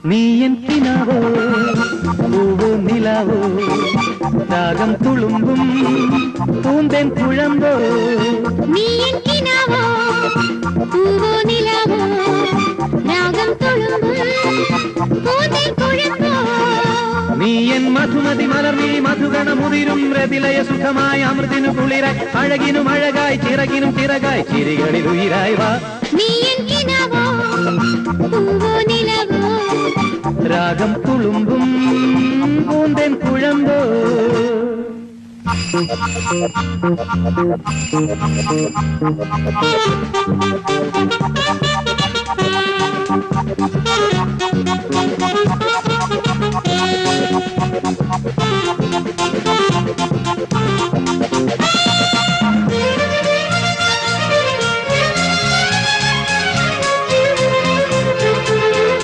നീ എൻ കിനാവോ പൂവോ നിലാവോ രാഗം തുളുമ്പും പൂന്തേൻ കുഴമ്പോ നീ എൻ കിനാവോ പൂവോ നിലാവോ രാഗം തുളുമ്പും പൂന്തേൻ കുഴമ്പോ നീ എൻ മധുമതി മലർമിഴി മധുഗണമുതിരും രതിലയ സുഖമായ അമൃതിനു കുളിരായി അഴകിനും അഴകായി ചിറകിനും ചിറകായി ചിരികളിൽ ഉയിരായി വാ നീ എൻ കിനാവോ പൂവോ നിലാവോ രാഗം തുളുമ്പും പൂന്തേൻ കുഴമ്പോ